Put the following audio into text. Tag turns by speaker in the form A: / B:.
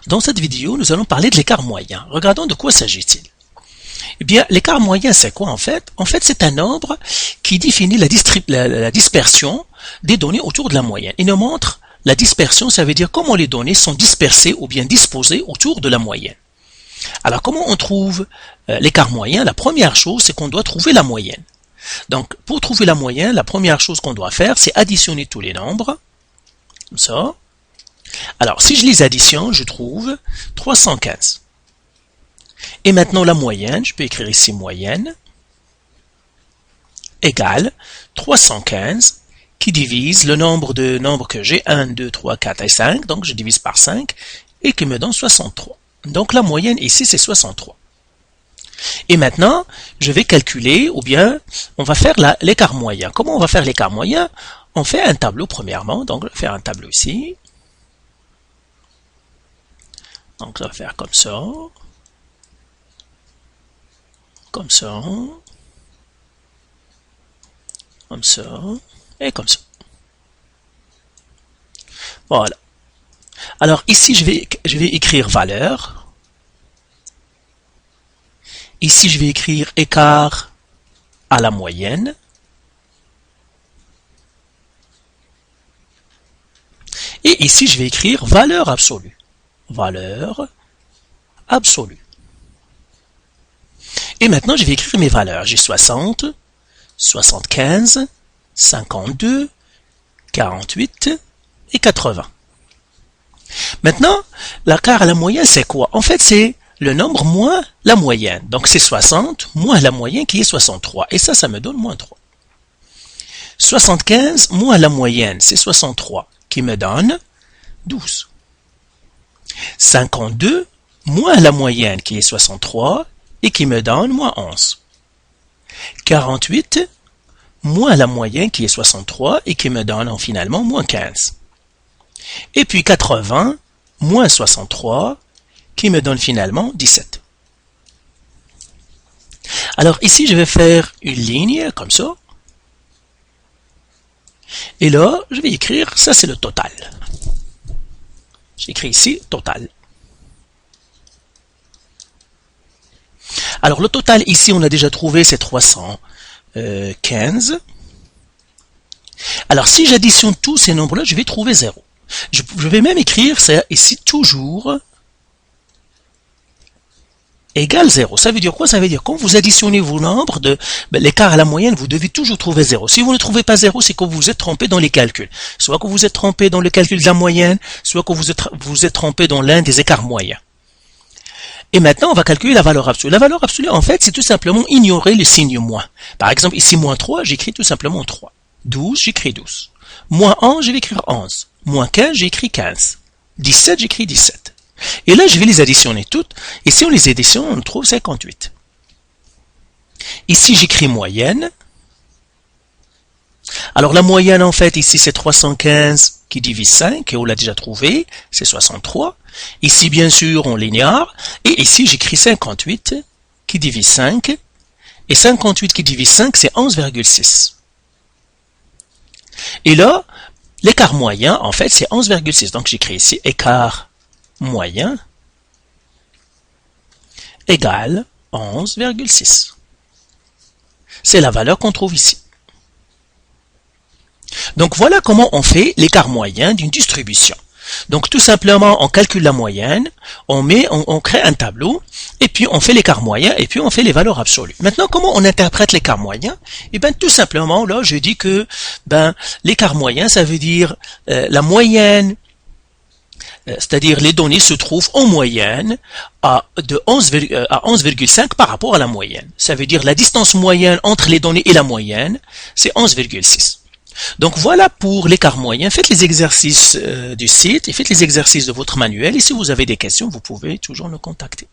A: Dans cette vidéo, nous allons parler de l'écart moyen. Regardons de quoi s'agit-il. Eh bien, l'écart moyen, c'est quoi en fait? En fait, c'est un nombre qui définit la dispersion des données autour de la moyenne. Il nous montre la dispersion, ça veut dire comment les données sont dispersées ou bien disposées autour de la moyenne. Alors, comment on trouve l'écart moyen? La première chose, c'est qu'on doit trouver la moyenne. Donc, pour trouver la moyenne, la première chose qu'on doit faire, c'est additionner tous les nombres, comme ça. Alors, si je les additionne, je trouve 315. Et maintenant, la moyenne, je peux écrire ici moyenne, égale 315, qui divise le nombre de nombres que j'ai, 1, 2, 3, 4 et 5, donc je divise par 5, et qui me donne 63. Donc la moyenne ici, c'est 63. Et maintenant, je vais calculer, ou bien, on va faire l'écart moyen. Comment on va faire l'écart moyen? On fait un tableau premièrement, donc je vais faire un tableau ici. Donc ça va faire comme ça, comme ça, comme ça, et comme ça. Voilà. Alors ici, je vais écrire valeur. Ici, je vais écrire écart à la moyenne. Et ici, je vais écrire valeur absolue. Valeur absolue. Et maintenant, je vais écrire mes valeurs. J'ai 60, 75, 52, 48 et 80. Maintenant, l'écart à la moyenne, c'est quoi? En fait, c'est le nombre moins la moyenne. Donc, c'est 60 moins la moyenne qui est 63. Et ça me donne moins 3. 75 moins la moyenne, c'est 63, qui me donne 12. 52 moins la moyenne qui est 63 et qui me donne moins 11. 48 moins la moyenne qui est 63 et qui me donne finalement moins 15. Et puis 80 moins 63 qui me donne finalement 17. Alors ici je vais faire une ligne comme ça. Et là je vais écrire, ça c'est le total. J'écris ici total. Alors le total ici on a déjà trouvé c'est 315. Alors si j'additionne tous ces nombres-là, je vais trouver 0. Je vais même écrire ça ici toujours égale 0. Ça veut dire quoi? Ça veut dire quand vous additionnez vos nombres, l'écart à la moyenne, vous devez toujours trouver 0. Si vous ne trouvez pas 0, c'est que vous vous êtes trompé dans les calculs. Soit que vous êtes trompé dans le calcul de la moyenne, soit que vous êtes trompé dans l'un des écarts moyens. Et maintenant, on va calculer la valeur absolue. La valeur absolue, en fait, c'est tout simplement ignorer le signe moins. Par exemple, ici, moins 3, j'écris tout simplement 3. 12, j'écris 12. Moins 11, je vais écrire 11. Moins 15, j'écris 15. 17, j'écris 17. Et là, je vais les additionner toutes. Et si on les additionne, on trouve 58. Ici, j'écris moyenne. Alors, la moyenne, en fait, ici, c'est 315 qui divise 5, et on l'a déjà trouvé, c'est 63. Ici, bien sûr, on l'ignore. Et ici, j'écris 58 qui divise 5. Et 58 qui divise 5, c'est 11,6. Et là, l'écart moyen, en fait, c'est 11,6. Donc, j'écris ici écart moyen égale 11,6. C'est la valeur qu'on trouve ici. Donc, voilà comment on fait l'écart moyen d'une distribution. Donc, tout simplement, on calcule la moyenne, on crée un tableau, et puis on fait l'écart moyen, et puis on fait les valeurs absolues. Maintenant, comment on interprète l'écart moyen? Eh bien, tout simplement, là, je dis que l'écart moyen, ça veut dire la moyenne, c'est-à-dire les données se trouvent en moyenne à 11,5 par rapport à la moyenne. Ça veut dire la distance moyenne entre les données et la moyenne, c'est 11,6. Donc voilà pour l'écart moyen. Faites les exercices du site et faites les exercices de votre manuel. Et si vous avez des questions, vous pouvez toujours nous contacter.